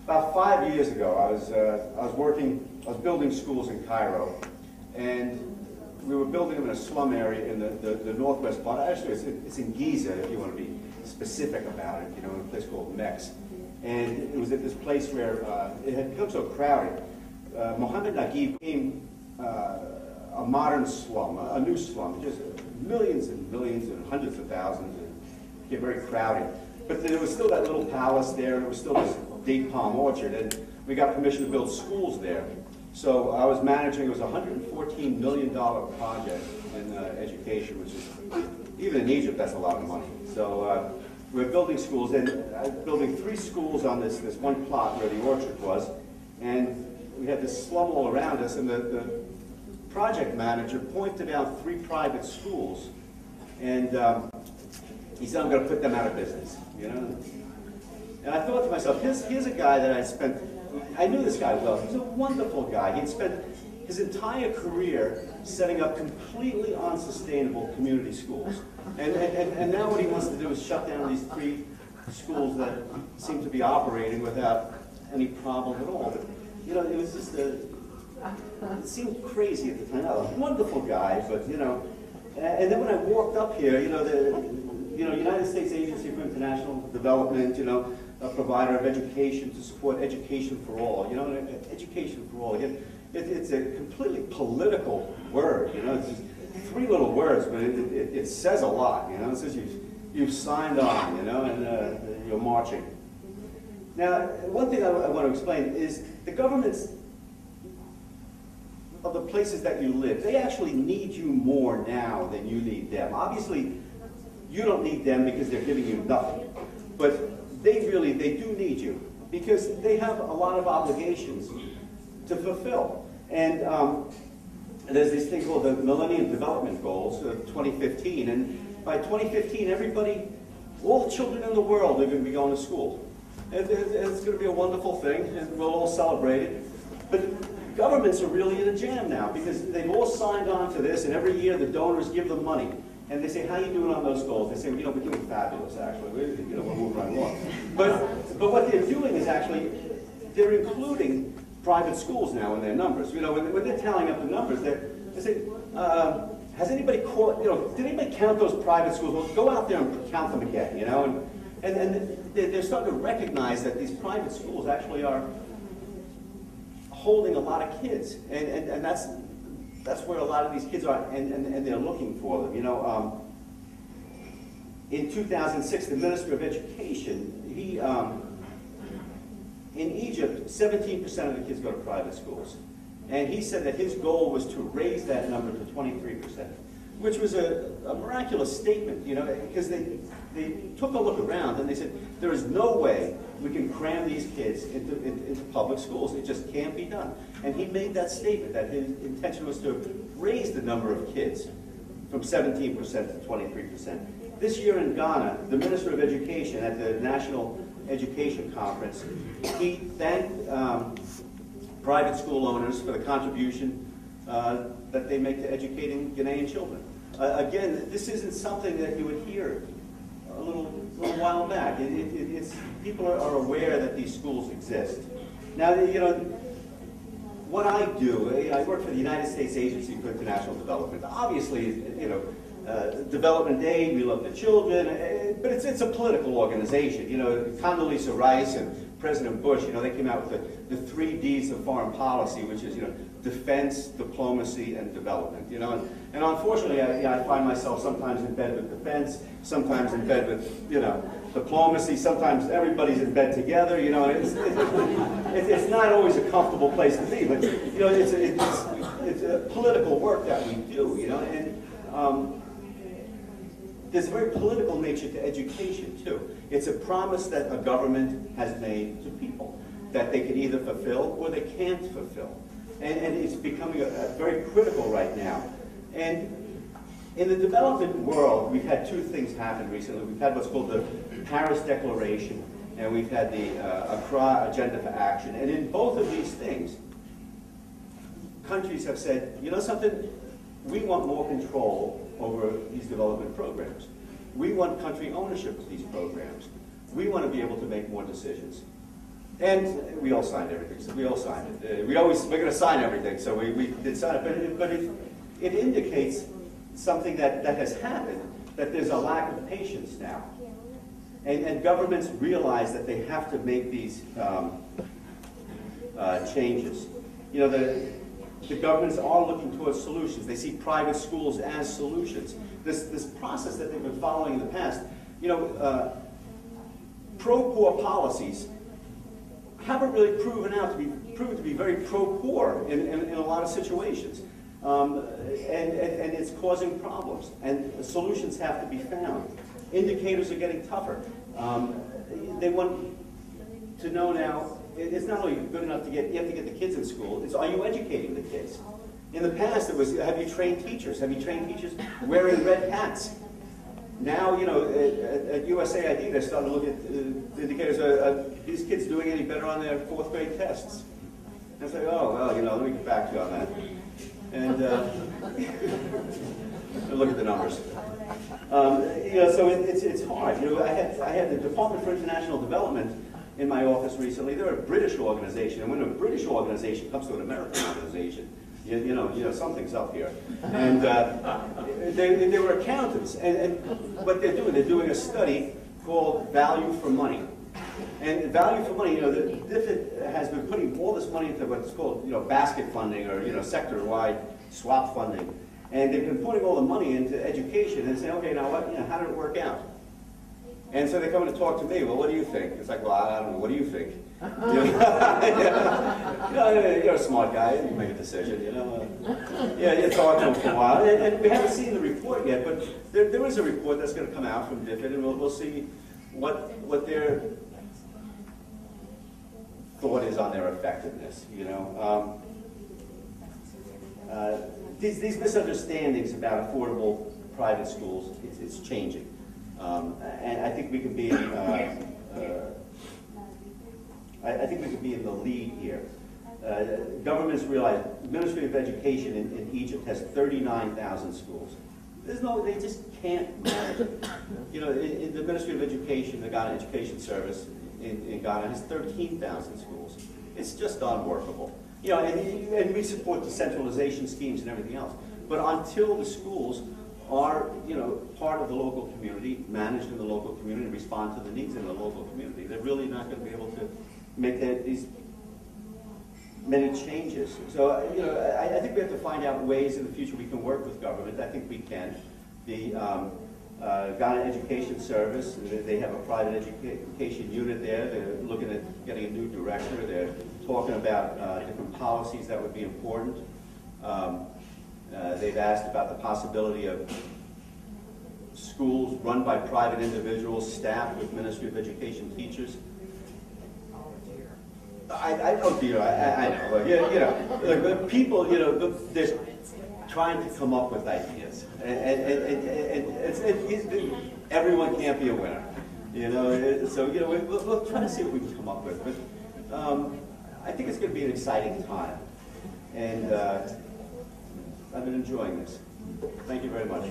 About 5 years ago, I was building schools in Cairo, and we were building them in a slum area in the northwest part. Actually, it's in Giza, if you want to be specific about it, you know, in a place called Mex. And it was at this place where it had become so crowded. Mohammed Naguib became a modern slum, a new slum, just millions and millions and hundreds of thousands, and became very crowded. But there was still that little palace there, and there was still this date palm orchard, and we got permission to build schools there. So I was managing, it was a $114 million project in education, which is, even in Egypt, that's a lot of money. So we're building schools, and building 3 schools on this one plot where the orchard was, and we had this slum all around us, and the project manager pointed out 3 private schools, and he said, I'm going to put them out of business, you know? And I thought to myself, here's a guy that I knew this guy well. He's a wonderful guy. He'd spent his entire career setting up completely unsustainable community schools. And now what he wants to do is shut down these 3 schools that seem to be operating without any problem at all. But, you know, it was just it seemed crazy at the time. A wonderful guy, but, you know, and then when I walked up here, you know, United States Agency for International Development, you know, a provider of education to support education for all. You know, education for all. Again, it's a completely political word. You know, it's just 3 little words, but it says a lot. You know, it says you've signed on. You know, and you're marching. Now, one thing I want to explain is the governments of the places that you live, they actually need you more now than you need them. Obviously, you don't need them because they're giving you nothing, but they do need you because they have a lot of obligations to fulfill. And there's this thing called the Millennium Development Goals of 2015, and by 2015, all children in the world are going to be going to school. And it's going to be a wonderful thing, and we'll all celebrate it. But governments are really in a jam now because they've all signed on to this, and every year the donors give them money. And they say, how are you doing on those goals? They say, you know, we're doing fabulous, actually. We're moving right along. But what they're doing is actually, they're including private schools now in their numbers. You know, when they're tallying up the numbers, they say, has anybody caught, you know, did anybody count those private schools? Well, go out there and count them again, you know? And they're starting to recognize that these private schools actually are holding a lot of kids. And that's where a lot of these kids are, and they're looking for them. You know, in 2006, the Minister of Education, in Egypt, 17% of the kids go to private schools. And he said that his goal was to raise that number to 23%, which was a miraculous statement, you know, because they took a look around and they said, there is no way we can cram these kids into public schools. It just can't be done. And he made that statement that his intention was to raise the number of kids from 17% to 23%. This year in Ghana, the Minister of Education at the National Education Conference, he thanked private school owners for the contribution that they make to educating Ghanaian children. Again, this isn't something that you would hear a little while back. People are aware that these schools exist. Now, you know, what I do, I work for the United States Agency for International Development. Obviously, you know, development aid, we love the children, but it's a political organization. You know, Condoleezza Rice and President Bush, you know, they came out with the 3 Ds of foreign policy, which is, you know, defense, diplomacy, and development. You know, and unfortunately, I find myself sometimes in bed with defense, sometimes in bed with, you know, diplomacy. Sometimes everybody's in bed together. You know, it's not always a comfortable place to be. But you know, it's a political work that we do. You know, and there's a very political nature to education too. It's a promise that a government has made to people that they can either fulfill or they can't fulfill. And it's becoming very critical right now. And in the development world, we've had 2 things happen recently. We've had what's called the Paris Declaration, and we've had the Accra Agenda for Action. And in both of these things, countries have said, you know something, we want more control over these development programs. We want country ownership of these programs. We want to be able to make more decisions. And we all signed everything, so we all signed it. We're going to sign everything, so we did sign it, but it indicates something that has happened, that there's a lack of patience now. And governments realize that they have to make these changes. You know, the governments are looking towards solutions. They see private schools as solutions. This process that they've been following in the past, you know, pro-poor policies haven't really proven to be very pro-poor in a lot of situations. And it's causing problems. And solutions have to be found. Indicators are getting tougher. They want to know now, it's not only good enough to you have to get the kids in school, it's are you educating the kids? In the past it was, have you trained teachers? Have you trained teachers wearing red hats? Now, you know, at USAID they're starting to look at the indicators, are these kids doing any better on their 4th grade tests? And it's like, oh, well, you know, let me get back to you on that. And look at the numbers. You know, so it's hard. You know, I had the Department for International Development in my office recently. They're a British organization, and when a British organization comes to an American organization, you know something's up here. And they were accountants, and what they're doing a study called Value for Money. And value for money, you know, the DFID has been putting all this money into what's called, you know, basket funding or, you know, sector-wide swap funding. And they've been putting all the money into education and saying, okay, now what, you know, how did it work out? And so they come in to talk to me, well, what do you think? It's like, well, I don't know, what do you think? You know, you're a smart guy, you make a decision, you know. Yeah, you talk to them for a while. And we haven't seen the report yet, but there is a report that's going to come out from DFID, and we'll see what their thought is on their effectiveness, you know. These misunderstandings about affordable private schools, it's changing. And I think we can be, I think we could be in the lead here. Governments realize the Ministry of Education in Egypt has 39,000 schools. They just can't manage it. You know, in the Ministry of Education, the Ghana Education Service in Ghana has 13,000 schools. It's just unworkable. You know, and we support decentralization schemes and everything else. But until the schools are, you know, part of the local community, managed in the local community, and respond to the needs in the local community, they're really not going to be able to make these many changes. So, you know, I think we have to find out ways in the future we can work with government. I think we can. The Ghana Education Service, they have a private education unit there. They're looking at getting a new director. They're talking about different policies that would be important. They've asked about the possibility of schools run by private individuals, staffed with Ministry of Education teachers. Oh dear, I know. You know, people, you know, they're trying to come up with ideas, and everyone can't be a winner. You know, so you know, we'll try to see what we can come up with. But I think it's going to be an exciting time, and I've been enjoying this. Thank you very much.